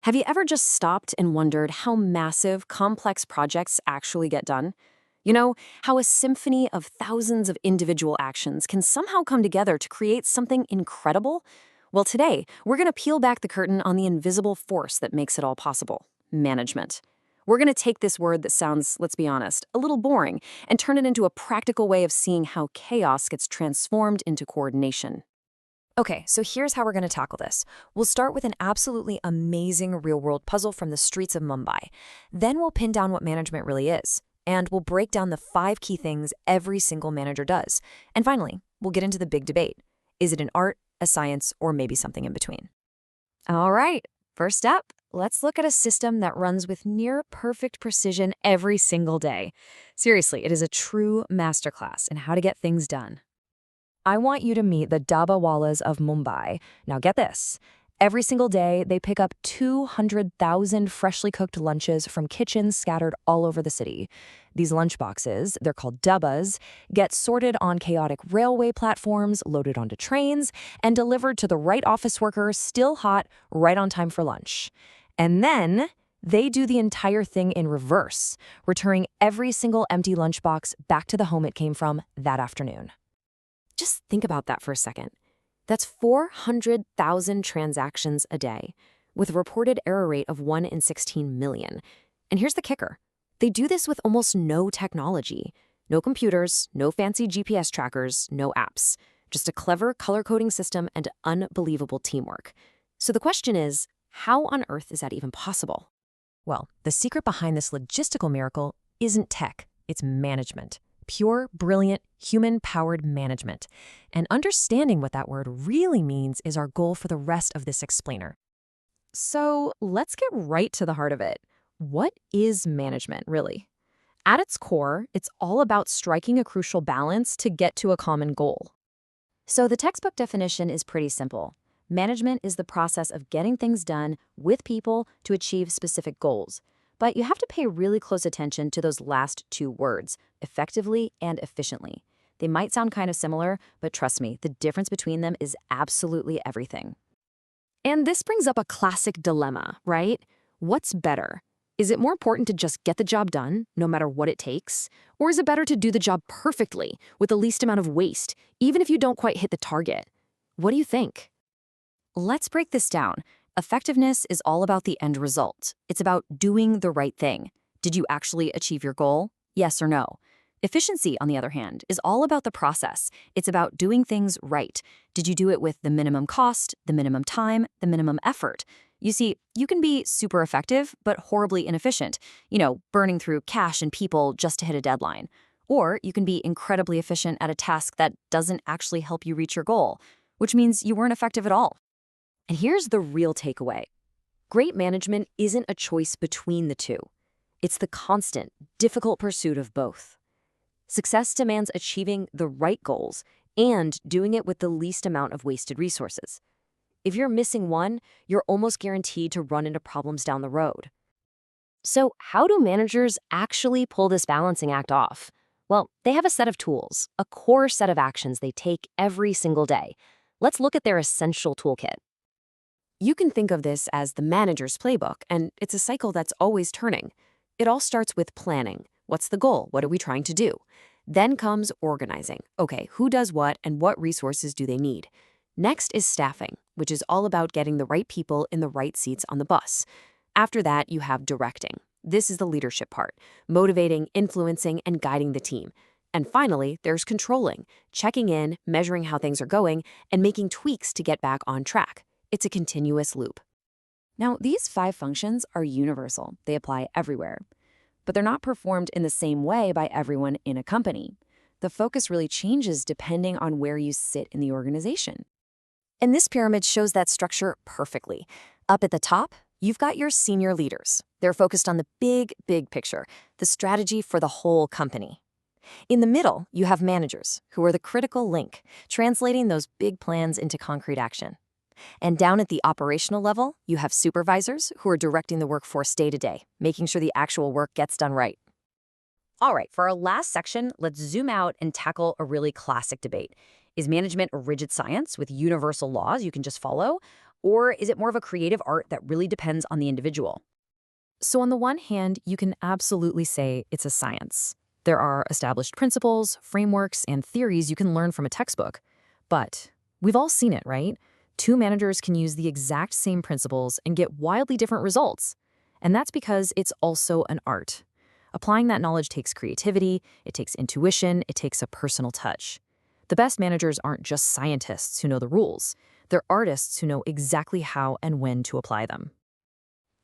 Have you ever just stopped and wondered how massive, complex projects actually get done? You know, how a symphony of thousands of individual actions can somehow come together to create something incredible? Well, today, we're going to peel back the curtain on the invisible force that makes it all possible: management. We're going to take this word that sounds, let's be honest, a little boring, and turn it into a practical way of seeing how chaos gets transformed into coordination. Okay, so here's how we're going to tackle this. We'll start with an absolutely amazing real-world puzzle from the streets of Mumbai. Then we'll pin down what management really is. And we'll break down the 5 key things every single manager does. And finally, we'll get into the big debate. Is it an art, a science, or maybe something in between? All right, first up, let's look at a system that runs with near-perfect precision every single day. Seriously, it is a true masterclass in how to get things done. I want you to meet the Dabawalas of Mumbai. Now get this. Every single day, they pick up 200,000 freshly cooked lunches from kitchens scattered all over the city. These lunch boxes, they're called dabbas, get sorted on chaotic railway platforms, loaded onto trains, and delivered to the right office worker, still hot, right on time for lunch. And then they do the entire thing in reverse, returning every single empty lunchbox back to the home it came from that afternoon. Just think about that for a second. That's 400,000 transactions a day, with a reported error rate of 1 in 16 million. And here's the kicker. They do this with almost no technology. No computers, no fancy GPS trackers, no apps. Just a clever color-coding system and unbelievable teamwork. So the question is, how on earth is that even possible? Well, the secret behind this logistical miracle isn't tech, it's management. Pure, brilliant, human-powered management. And understanding what that word really means is our goal for the rest of this explainer. So let's get right to the heart of it. What is management, really? At its core, it's all about striking a crucial balance to get to a common goal. So the textbook definition is pretty simple. Management is the process of getting things done with people to achieve specific goals. But you have to pay really close attention to those last 2 words, effectively and efficiently. They might sound kind of similar, but trust me, the difference between them is absolutely everything. And this brings up a classic dilemma, right? What's better? Is it more important to just get the job done, no matter what it takes? Or is it better to do the job perfectly, with the least amount of waste, even if you don't quite hit the target? What do you think? Let's break this down. Effectiveness is all about the end result. It's about doing the right thing. Did you actually achieve your goal? Yes or no? Efficiency, on the other hand, is all about the process. It's about doing things right. Did you do it with the minimum cost, the minimum time, the minimum effort? You see, you can be super effective, but horribly inefficient, burning through cash and people just to hit a deadline. Or you can be incredibly efficient at a task that doesn't actually help you reach your goal, which means you weren't effective at all. And here's the real takeaway. Great management isn't a choice between the two. It's the constant, difficult pursuit of both. Success demands achieving the right goals and doing it with the least amount of wasted resources. If you're missing one, you're almost guaranteed to run into problems down the road. So how do managers actually pull this balancing act off? Well, they have a set of tools, a core set of actions they take every single day. Let's look at their essential toolkit. You can think of this as the manager's playbook, and it's a cycle that's always turning. It all starts with planning. What's the goal? What are we trying to do? Then comes organizing. Okay, who does what and what resources do they need? Next is staffing, which is all about getting the right people in the right seats on the bus. After that, you have directing. This is the leadership part, motivating, influencing, and guiding the team. And finally, there's controlling, checking in, measuring how things are going, and making tweaks to get back on track. It's a continuous loop. Now, these 5 functions are universal. They apply everywhere. But they're not performed in the same way by everyone in a company. The focus really changes depending on where you sit in the organization. And this pyramid shows that structure perfectly. Up at the top, you've got your senior leaders. They're focused on the big, big picture, the strategy for the whole company. In the middle, you have managers, who are the critical link, translating those big plans into concrete action. And down at the operational level, you have supervisors who are directing the workforce day to day, making sure the actual work gets done right. All right, for our last section, let's zoom out and tackle a really classic debate. Is management a rigid science with universal laws you can just follow? Or is it more of a creative art that really depends on the individual? So on the one hand, you can absolutely say it's a science. There are established principles, frameworks, and theories you can learn from a textbook. But we've all seen it, right? Two managers can use the exact same principles and get wildly different results. And that's because it's also an art. Applying that knowledge takes creativity, it takes intuition, it takes a personal touch. The best managers aren't just scientists who know the rules. They're artists who know exactly how and when to apply them.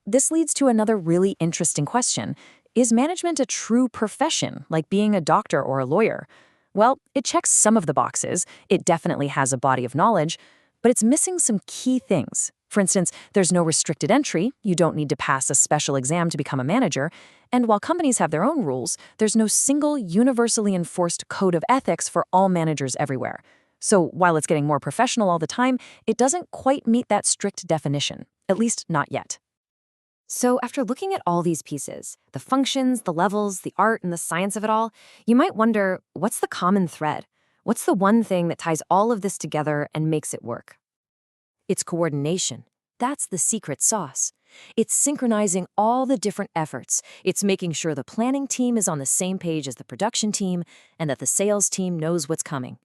This leads to another really interesting question. Is management a true profession, like being a doctor or a lawyer? Well, it checks some of the boxes. It definitely has a body of knowledge, but it's missing some key things. For instance, there's no restricted entry. You don't need to pass a special exam to become a manager. And while companies have their own rules, there's no single universally enforced code of ethics for all managers everywhere. So while it's getting more professional all the time, it doesn't quite meet that strict definition, at least not yet. So after looking at all these pieces, the functions, the levels, the art, and the science of it all, you might wonder, what's the common thread? What's the one thing that ties all of this together and makes it work? It's coordination. That's the secret sauce. It's synchronizing all the different efforts. It's making sure the planning team is on the same page as the production team and that the sales team knows what's coming.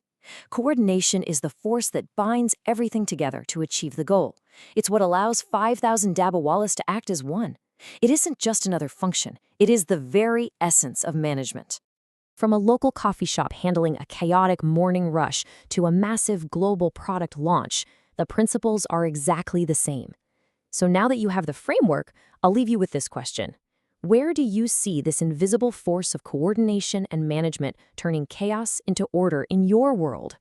Coordination is the force that binds everything together to achieve the goal. It's what allows 5,000 Dabbawallas to act as one. It isn't just another function. It is the very essence of management. From a local coffee shop handling a chaotic morning rush to a massive global product launch, the principles are exactly the same. So now that you have the framework, I'll leave you with this question. Where do you see this invisible force of coordination and management turning chaos into order in your world?